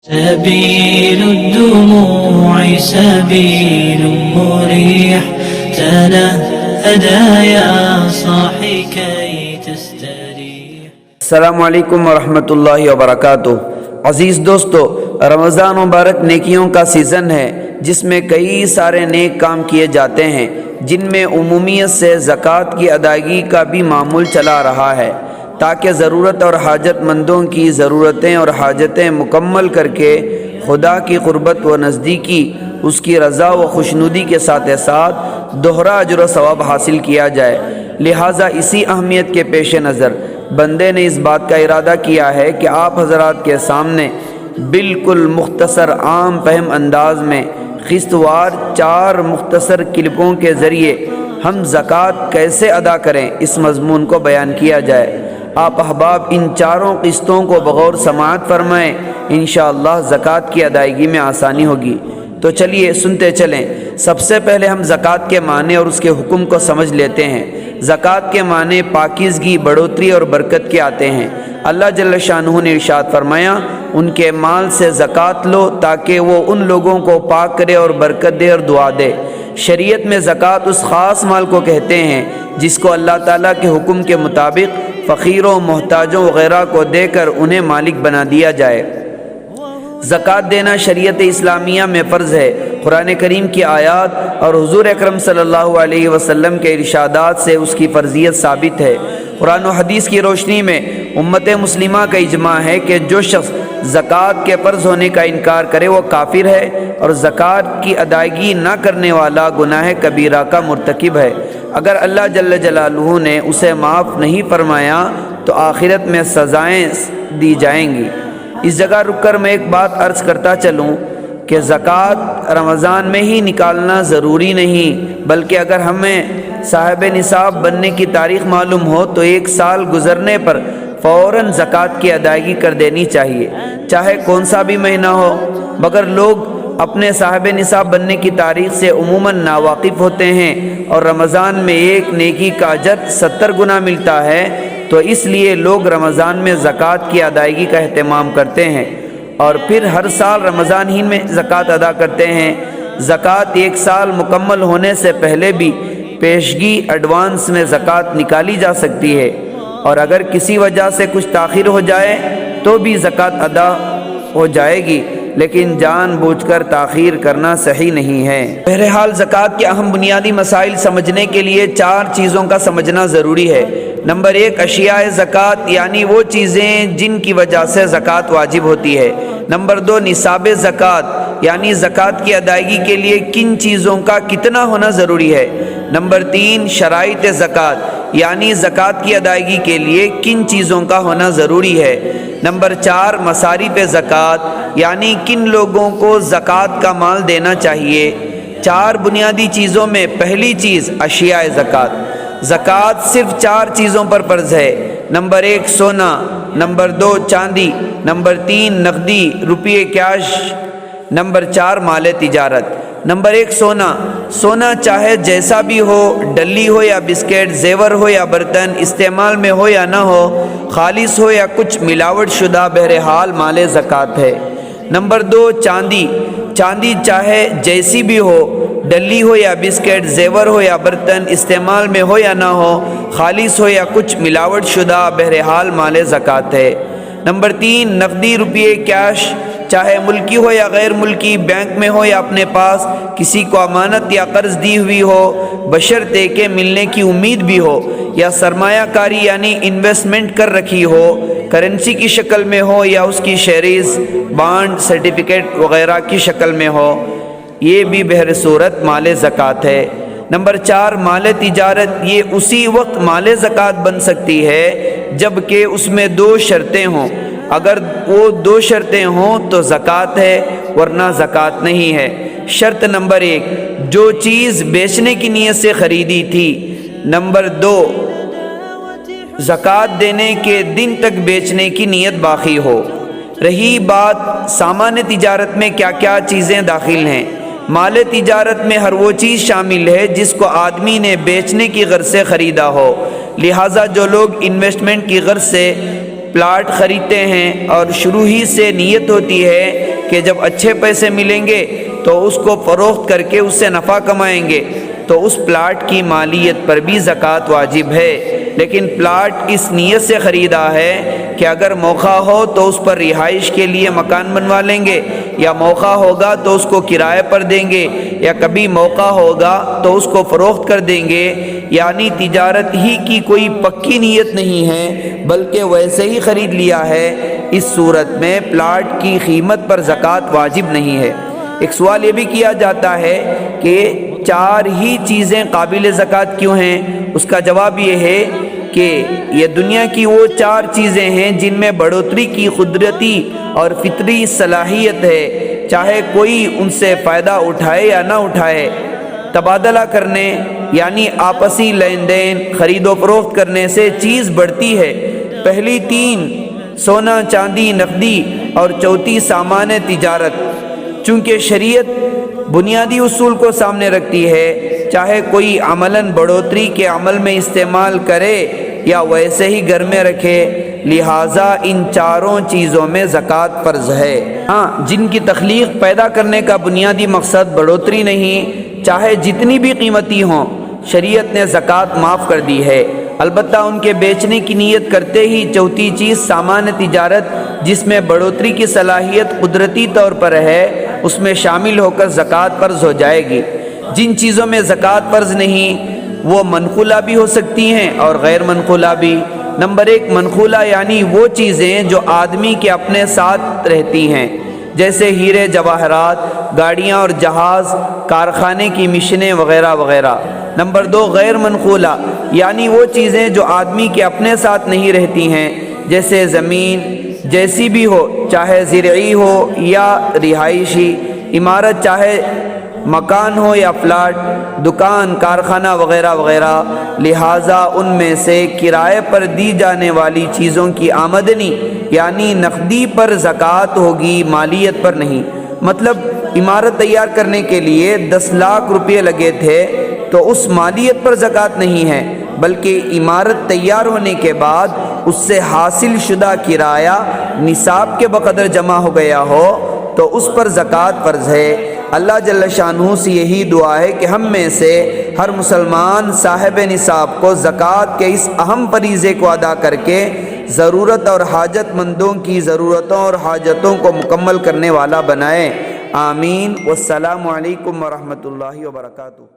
سبيل الدموع سبيل مريح تنهدى يا صاحي كي تستريح. السلام علیکم ورحمۃ اللہ وبرکاتہ. عزیز دوستو، رمضان مبارک نیکیوں کا سیزن ہے جس میں کئی سارے نیک کام کیے جاتے ہیں، جن میں عمومیت سے زکوٰۃ کی ادائیگی کا بھی معمول چلا رہا ہے تاکہ ضرورت اور حاجت مندوں کی ضرورتیں اور حاجتیں مکمل کر کے خدا کی قربت و نزدیکی، اس کی رضا و خوشنودی کے ساتھ دوہرا اجر و ثواب حاصل کیا جائے. لہٰذا اسی اہمیت کے پیش نظر بندے نے اس بات کا ارادہ کیا ہے کہ آپ حضرات کے سامنے بالکل مختصر عام فہم انداز میں قسط وار 4 مختصر کلپوں کے ذریعے ہم زکوٰۃ کیسے ادا کریں اس مضمون کو بیان کیا جائے. آپ احباب ان 4 قسطوں کو بغور سماعت فرمائیں، انشاءاللہ زکوٰۃ کی ادائیگی میں آسانی ہوگی. تو چلیے سنتے چلیں. سب سے پہلے ہم زکوٰۃ کے معنی اور اس کے حکم کو سمجھ لیتے ہیں. زکوٰۃ کے معنی پاکیزگی، بڑھوتری اور برکت کے آتے ہیں. اللہ جل شانہ نے ارشاد فرمایا، ان کے مال سے زکوٰۃ لو تاکہ وہ ان لوگوں کو پاک کرے اور برکت دے اور دعا دے. شریعت میں زکوٰۃ اس خاص مال کو کہتے ہیں جس کو اللہ تعالیٰ کے حکم کے مطابق فقیروں، محتاجوں وغیرہ کو دے کر انہیں مالک بنا دیا جائے. زکوٰۃ دینا شریعت اسلامیہ میں فرض ہے. قرآن کریم کی آیات اور حضور اکرم صلی اللہ علیہ وسلم کے ارشادات سے اس کی فرضیت ثابت ہے. قرآن و حدیث کی روشنی میں امت مسلمہ کا اجماع ہے کہ جو شخص زکوٰۃ کے فرض ہونے کا انکار کرے وہ کافر ہے اور زکوٰۃ کی ادائیگی نہ کرنے والا گناہ کبیرہ کا مرتکب ہے. اگر اللہ جل جلالہ نے اسے معاف نہیں فرمایا تو آخرت میں سزائیں دی جائیں گی. اس جگہ رک کر میں ایک بات عرض کرتا چلوں کہ زکوٰۃ رمضان میں ہی نکالنا ضروری نہیں، بلکہ اگر ہمیں صاحب نصاب بننے کی تاریخ معلوم ہو تو 1 سال گزرنے پر فوراً زکوٰۃ کی ادائیگی کر دینی چاہیے، چاہے کون سا بھی مہینہ ہو. مگر لوگ اپنے صاحب نصاب بننے کی تاریخ سے عموماً ناواقف ہوتے ہیں اور رمضان میں ایک نیکی کا اجر 70 گنا ملتا ہے، تو اس لیے لوگ رمضان میں زکوٰۃ کی ادائیگی کا اہتمام کرتے ہیں اور پھر ہر سال رمضان ہی میں زکوٰۃ ادا کرتے ہیں. زکوٰۃ 1 سال مکمل ہونے سے پہلے بھی پیشگی ایڈوانس میں زکوٰۃ نکالی جا سکتی ہے، اور اگر کسی وجہ سے کچھ تاخیر ہو جائے تو بھی زکوٰۃ ادا ہو جائے گی، لیکن جان بوجھ کر تاخیر کرنا صحیح نہیں ہے. بہرحال زکوٰۃ کے اہم بنیادی مسائل سمجھنے کے لیے 4 چیزوں کا سمجھنا ضروری ہے. نمبر 1 اشیاء زکوٰۃ، یعنی وہ چیزیں جن کی وجہ سے زکوٰۃ واجب ہوتی ہے. نمبر 2 نصاب زکوٰۃ، یعنی زکوٰۃ کی ادائیگی کے لیے کن چیزوں کا کتنا ہونا ضروری ہے. نمبر 3 شرائط زکوٰۃ، یعنی زکوٰۃ کی ادائیگی کے لیے کن چیزوں کا ہونا ضروری ہے. نمبر 4 مصارف زکوٰۃ، یعنی کن لوگوں کو زکوٰۃ کا مال دینا چاہیے. 4 بنیادی چیزوں میں پہلی چیز اشیاء زکوٰۃ. زکوٰۃ صرف 4 چیزوں پر فرض ہے. نمبر 1 سونا، نمبر 2 چاندی، نمبر 3 نقدی روپے کیش، نمبر 4 مال تجارت. نمبر 1 سونا. سونا چاہے جیسا بھی ہو، ڈلی ہو یا بسکٹ، زیور ہو یا برتن، استعمال میں ہو یا نہ ہو، خالص ہو یا کچھ ملاوٹ شدہ، بہرحال مال زکوٰۃ ہے. نمبر 2 چاندی. چاندی چاہے جیسی بھی ہو، ڈلی ہو یا بسکٹ، زیور ہو یا برتن، استعمال میں ہو یا نہ ہو، خالص ہو یا کچھ ملاوٹ شدہ، بہرحال مال زکوٰۃ ہے. نمبر 3 نقدی روپے کیش. چاہے ملکی ہو یا غیر ملکی، بینک میں ہو یا اپنے پاس کسی کو امانت یا قرض دی ہوئی ہو بشرطے کہ ملنے کی امید بھی ہو، یا سرمایہ کاری یعنی انویسٹمنٹ کر رکھی ہو، کرنسی کی شکل میں ہو یا اس کی شیئرز، بانڈ، سرٹیفکیٹ وغیرہ کی شکل میں ہو، یہ بھی بہر صورت مال زکوٰۃ ہے. نمبر 4 مال تجارت. یہ اسی وقت مال زکوٰۃ بن سکتی ہے جب کہ اس میں 2 شرطیں ہوں. اگر وہ 2 شرطیں ہوں تو زکوٰۃ ہے، ورنہ زکوٰۃ نہیں ہے. شرط نمبر 1 جو چیز بیچنے کی نیت سے خریدی تھی. نمبر 2 زکوٰۃ دینے کے دن تک بیچنے کی نیت باقی ہو. رہی بات سامان تجارت میں کیا کیا چیزیں داخل ہیں. مال تجارت میں ہر وہ چیز شامل ہے جس کو آدمی نے بیچنے کی غرض سے خریدا ہو. لہٰذا جو لوگ انویسٹمنٹ کی غرض سے پلاٹ خریدتے ہیں اور شروع ہی سے نیت ہوتی ہے کہ جب اچھے پیسے ملیں گے تو اس کو فروخت کر کے اس سے نفع کمائیں گے، تو اس پلاٹ کی مالیت پر بھی زکوٰۃ واجب ہے۔ لیکن پلاٹ اس نیت سے خریدا ہے کہ اگر موقع ہو تو اس پر رہائش کے لیے مکان بنوا لیں گے، یا موقع ہوگا تو اس کو کرائے پر دیں گے، یا کبھی موقع ہوگا تو اس کو فروخت کر دیں گے، یعنی تجارت ہی کی کوئی پکی نیت نہیں ہے بلکہ ویسے ہی خرید لیا ہے، اس صورت میں پلاٹ کی قیمت پر زکوٰۃ واجب نہیں ہے۔ ایک سوال یہ بھی کیا جاتا ہے کہ 4 ہی چیزیں قابل زکوٰۃ کیوں ہیں؟ اس کا جواب یہ ہے کہ یہ دنیا کی وہ 4 چیزیں ہیں جن میں بڑھوتری کی قدرتی اور فطری صلاحیت ہے، چاہے کوئی ان سے فائدہ اٹھائے یا نہ اٹھائے۔ تبادلہ کرنے یعنی آپسی لین دین، خرید و فروخت کرنے سے چیز بڑھتی ہے۔ پہلی 3 سونا چاندی نقدی، اور چوتھی سامان تجارت۔ چونکہ شریعت بنیادی اصول کو سامنے رکھتی ہے، چاہے کوئی عملاً بڑھوتری کے عمل میں استعمال کرے یا ویسے ہی گھر میں رکھے، لہٰذا ان 4 چیزوں میں زکوٰۃ فرض ہے۔ ہاں، جن کی تخلیق پیدا کرنے کا بنیادی مقصد بڑھوتری نہیں، چاہے جتنی بھی قیمتی ہوں، شریعت نے زکوٰۃ معاف کر دی ہے۔ البتہ ان کے بیچنے کی نیت کرتے ہی چوتھی چیز سامان تجارت، جس میں بڑھوتری کی صلاحیت قدرتی طور پر ہے، اس میں شامل ہو کر زکوٰۃ فرض ہو جائے گی۔ جن چیزوں میں زکوٰۃ فرض نہیں وہ منقولہ بھی ہو سکتی ہیں اور غیر منقولہ بھی۔ نمبر 1، منقولہ یعنی وہ چیزیں جو آدمی کے اپنے ساتھ رہتی ہیں، جیسے ہیرے جواہرات، گاڑیاں اور جہاز، کارخانے کی مشینیں وغیرہ وغیرہ۔ نمبر 2، غیر منقولہ یعنی وہ چیزیں جو آدمی کے اپنے ساتھ نہیں رہتی ہیں، جیسے زمین جیسی بھی ہو، چاہے زرعی ہو یا رہائشی، عمارت چاہے مکان ہو یا فلاٹ، دکان، کارخانہ وغیرہ وغیرہ۔ لہٰذا ان میں سے کرائے پر دی جانے والی چیزوں کی آمدنی یعنی نقدی پر زکوٰۃ ہوگی، مالیت پر نہیں۔ مطلب عمارت تیار کرنے کے لیے 10 لاکھ روپے لگے تھے تو اس مالیت پر زکوٰۃ نہیں ہے، بلکہ عمارت تیار ہونے کے بعد اس سے حاصل شدہ کرایہ نصاب کے بقدر جمع ہو گیا ہو تو اس پر زکوٰۃ فرض ہے۔ اللہ جل شانہ سے یہی دعا ہے کہ ہم میں سے ہر مسلمان صاحب نصاب کو زکوٰۃ کے اس اہم فریضے کو ادا کر کے ضرورت اور حاجت مندوں کی ضرورتوں اور حاجتوں کو مکمل کرنے والا بنائے۔ آمین۔ والسلام علیکم ورحمۃ اللہ وبرکاتہ۔